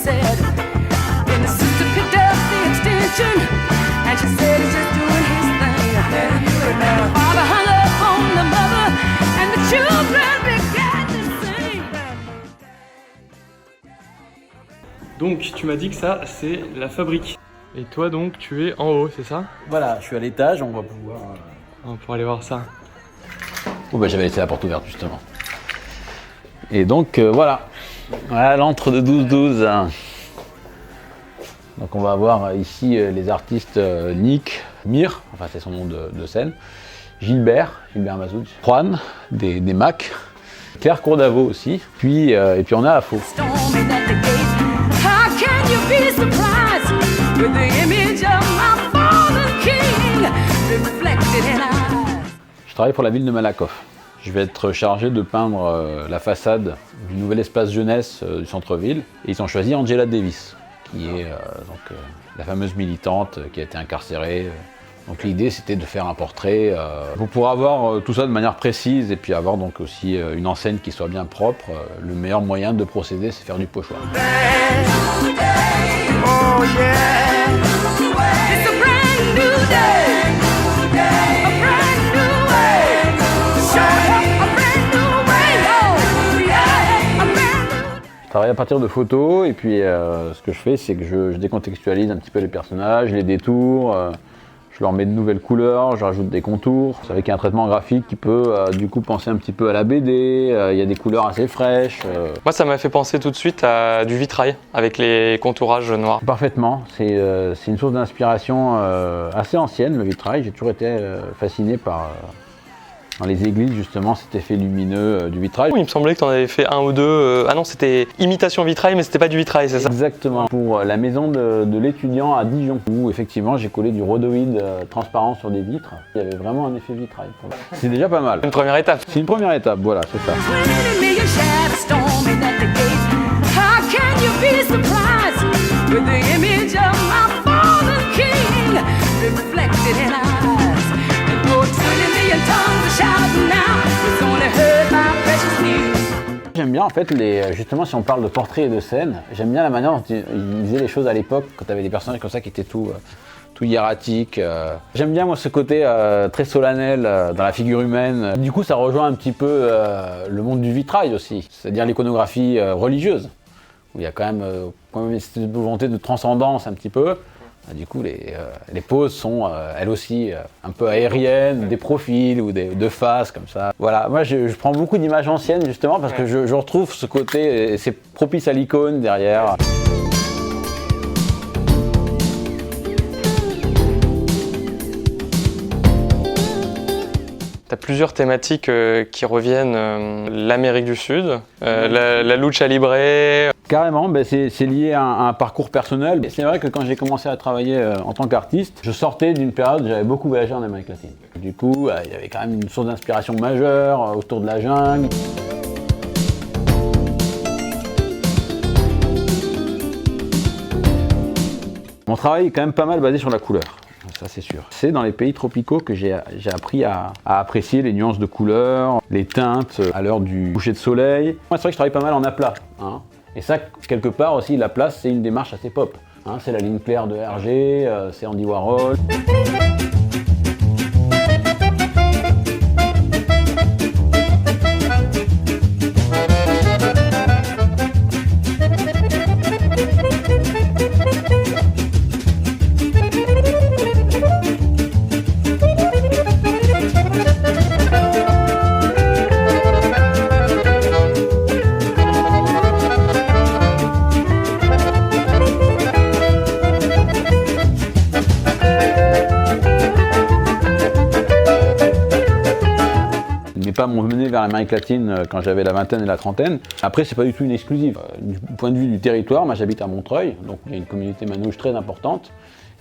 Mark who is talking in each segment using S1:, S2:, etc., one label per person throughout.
S1: said. And the sister picked up the extension, and she said it's just doing his thing. And the father hung up on the mother, and the children began to sing.
S2: Donc tu m'as dit que ça c'est la fabrique. Et toi donc tu es en haut, c'est ça?
S3: Voilà, je suis à l'étage, on va pouvoir...
S2: On pourra aller voir ça.
S3: Oh bah j'avais laissé la porte ouverte justement. Et donc voilà, l'antre de 12-12. Donc on va avoir ici les artistes Nick, Mir, enfin c'est son nom de scène, Gilbert Mazouz, Juan, des Mac, Claire Courdavot aussi, puis, et puis on a Afo. Je travaille pour la ville de Malakoff. Je vais être chargé de peindre la façade du nouvel espace jeunesse du centre-ville. Et ils ont choisi Angela Davis, qui est la fameuse militante qui a été incarcérée. Donc l'idée c'était de faire un portrait pour pouvoir avoir tout ça de manière précise et puis avoir donc aussi une enseigne qui soit bien propre. Le meilleur moyen de procéder c'est faire du pochoir. Oh yeah. It's a brand new day. Je travaille à partir de photos et puis ce que je fais c'est que je décontextualise un petit peu les personnages, les détours, je leur mets de nouvelles couleurs, je rajoute des contours. C'est avec un traitement graphique qui peut du coup penser un petit peu à la BD, il y a des couleurs assez fraîches.
S2: Moi ça m'a fait penser tout de suite à du vitrail avec les contourages noirs.
S3: Parfaitement, c'est une source d'inspiration assez ancienne le vitrail, j'ai toujours été fasciné par... Dans les églises, justement, cet effet lumineux du vitrail.
S2: Il me semblait que tu en avais fait un ou deux. Ah non, c'était imitation vitrail, mais c'était pas du vitrail, c'est ça?
S3: Exactement. Pour la maison de l'étudiant à Dijon, où effectivement j'ai collé du rhodoïde transparent sur des vitres. Il y avait vraiment un effet vitrail. C'est déjà pas mal.
S2: Une première étape.
S3: C'est une première étape, voilà, c'est ça. J'aime bien en fait, justement si on parle de portraits et de scènes, j'aime bien la manière dont ils faisaient les choses à l'époque, quand tu avais des personnages comme ça qui étaient tout hiératiques. J'aime bien moi ce côté très solennel dans la figure humaine. Du coup ça rejoint un petit peu le monde du vitrail aussi, c'est-à-dire l'iconographie religieuse, où il y a quand même cette volonté de transcendance un petit peu. Du coup, les poses sont elles aussi un peu aériennes, des profils ou de faces comme ça. Voilà, moi je prends beaucoup d'images anciennes justement parce que je retrouve ce côté, c'est propice à l'icône derrière.
S2: Tu as plusieurs thématiques qui reviennent, l'Amérique du Sud, la lucha libre.
S3: Carrément, ben c'est lié à un parcours personnel. C'est vrai que quand j'ai commencé à travailler en tant qu'artiste, je sortais d'une période où j'avais beaucoup voyagé en Amérique latine. Du coup, il y avait quand même une source d'inspiration majeure autour de la jungle. Mon travail est quand même pas mal basé sur la couleur. Ça c'est sûr. C'est dans les pays tropicaux que j'ai appris à apprécier les nuances de couleurs, les teintes à l'heure du coucher de soleil. Moi c'est vrai que je travaille pas mal en aplat. Et ça, quelque part aussi, la place, c'est une démarche assez pop. C'est la ligne claire de Hergé, c'est Andy Warhol. M'ont mené vers l'Amérique latine quand j'avais la vingtaine et la trentaine. Après, c'est pas du tout une exclusive. Du point de vue du territoire, moi j'habite à Montreuil, donc il y a une communauté manouche très importante.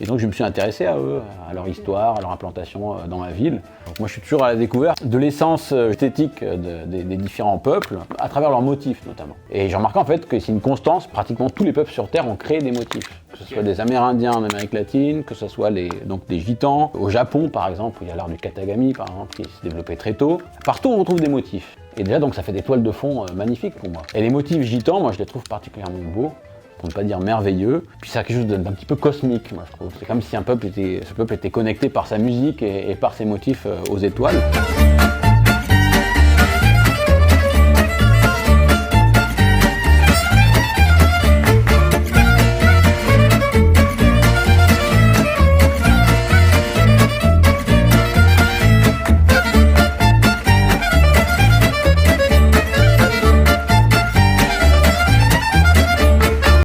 S3: Et donc je me suis intéressé à eux, à leur histoire, à leur implantation dans ma ville. Donc moi je suis toujours à la découverte de l'essence esthétique des différents peuples, à travers leurs motifs notamment. Et j'ai remarqué en fait que c'est une constance, pratiquement tous les peuples sur Terre ont créé des motifs. Que ce soit des Amérindiens en Amérique latine, que ce soit des Gitans. Au Japon par exemple, où il y a l'art du katagami par exemple, qui s'est développé très tôt. Partout on retrouve des motifs. Et déjà donc ça fait des toiles de fond magnifiques pour moi. Et les motifs gitans, moi je les trouve particulièrement beaux. pour ne pas dire merveilleux. Puis ça a quelque chose d'un petit peu cosmique, moi je trouve. C'est comme si ce peuple était connecté par sa musique et par ses motifs aux étoiles.